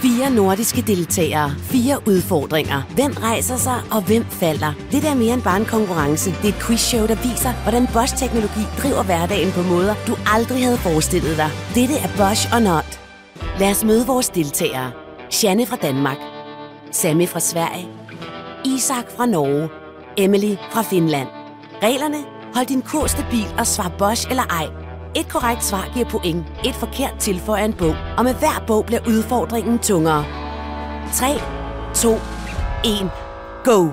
4 nordiske deltagere, 4 udfordringer. Hvem rejser sig, og hvem falder? Det er mere end bare en konkurrence. Det er et quizshow, der viser, hvordan Bosch-teknologi driver hverdagen på måder, du aldrig havde forestillet dig. Dette er Bosch or Not. Lad os møde vores deltagere. Janne fra Danmark, Sammy fra Sverige, Isak fra Norge, Emily fra Finland. Reglerne: hold din kurs stabil og svar Bosch eller ej. Et korrekt svar giver point, et forkert tilføjer en bog, og med hver bog bliver udfordringen tungere. 3, 2, 1, go!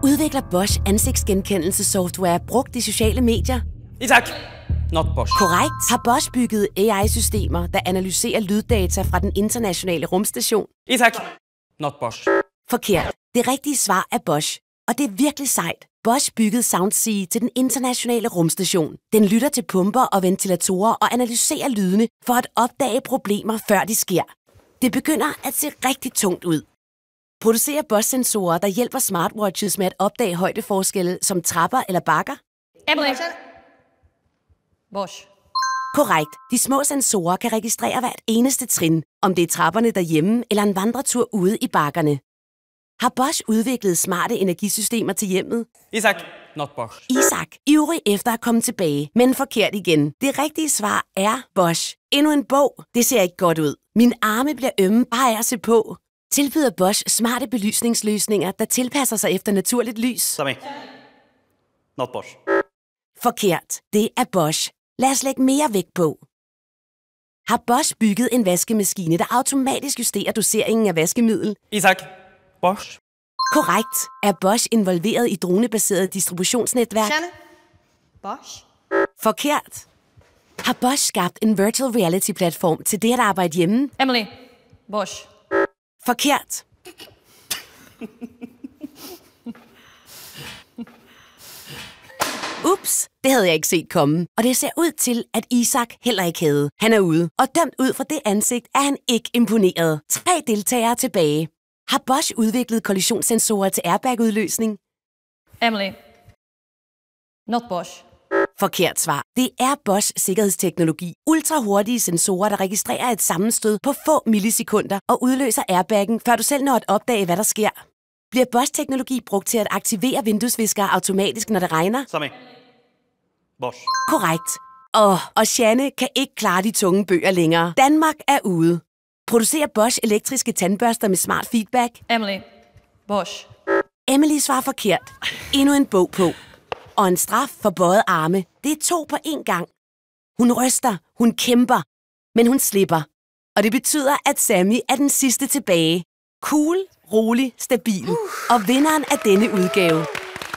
Udvikler Bosch ansigtsgenkendelsessoftware brugt i sociale medier? Isak! Not Bosch. Korrekt. Har Bosch bygget AI-systemer, der analyserer lyddata fra den internationale rumstation? Isak! Not Bosch. Forkert. Det rigtige svar er Bosch, og det er virkelig sejt. Bosch byggede SoundSea til den internationale rumstation. Den lytter til pumper og ventilatorer og analyserer lydene for at opdage problemer, før de sker. Det begynder at se rigtig tungt ud. Producerer Bosch-sensorer, der hjælper smartwatches med at opdage højdeforskelle som trapper eller bakker? Emily. Bosch. Korrekt. De små sensorer kan registrere hvert eneste trin, om det er trapperne derhjemme eller en vandretur ude i bakkerne. Har Bosch udviklet smarte energisystemer til hjemmet? Isak! Not Bosch. Isak, ivrig efter at komme tilbage, men forkert igen. Det rigtige svar er Bosch. Endnu en bog. Det ser ikke godt ud. Mine arme bliver ømme bare af at se på. Tilbyder Bosch smarte belysningsløsninger, der tilpasser sig efter naturligt lys? Sammy. Not Bosch. Forkert. Det er Bosch. Lad os lægge mere vægt på. Har Bosch bygget en vaskemaskine, der automatisk justerer doseringen af vaskemiddel? Isak! Bosch. Korrekt. Er Bosch involveret i dronebaseret distributionsnetværk? Janne. Bosch. Forkert. Har Bosch skabt en virtual reality-platform til det at arbejde hjemme? Emily. Bosch. Forkert. Ups, det havde jeg ikke set komme. Og det ser ud til, at Isak heller ikke havde. Han er ude, og dømt ud fra det ansigt er han ikke imponeret. 3 deltagere tilbage. Har Bosch udviklet kollisionssensorer til airbag-udløsning? Emily. Not Bosch. Forkert svar. Det er Bosch sikkerhedsteknologi. Ultrahurtige sensorer, der registrerer et sammenstød på få millisekunder og udløser airbaggen, før du selv når at opdage, hvad der sker. Bliver Bosch-teknologi brugt til at aktivere vinduesviskere automatisk, når det regner? Sammy. Bosch. Korrekt. Og Janne kan ikke klare de tunge bøger længere. Danmark er ude. Producerer Bosch elektriske tandbørster med smart feedback? Emily. Bosch. Emily svarer forkert. Endnu en bog på. Og en straf for bøjet arme. Det er 2 på én gang. Hun ryster, hun kæmper, men hun slipper. Og det betyder, at Sammy er den sidste tilbage. Cool, rolig, stabil. Og vinderen af denne udgave.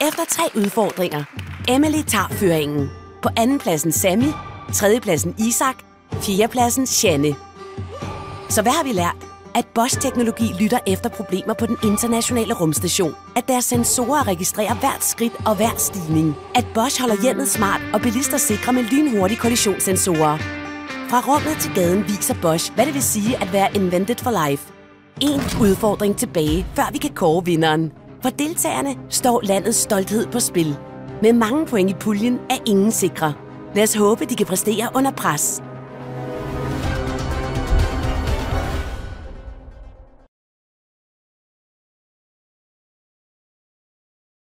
Efter 3 udfordringer. Emily tager føringen. På andenpladsen Sammy, tredjepladsen Isak, fjerdepladsen Janne. Så hvad har vi lært? At Bosch-teknologi lytter efter problemer på den internationale rumstation. At deres sensorer registrerer hvert skridt og hver stigning. At Bosch holder hjemmet smart og bilister sikre med lynhurtige kollisionssensorer. Fra rummet til gaden viser Bosch, hvad det vil sige at være invented for life. En udfordring tilbage, før vi kan kåre vinderen. For deltagerne står landets stolthed på spil. Med mange point i puljen er ingen sikre. Lad os håbe, de kan præstere under pres.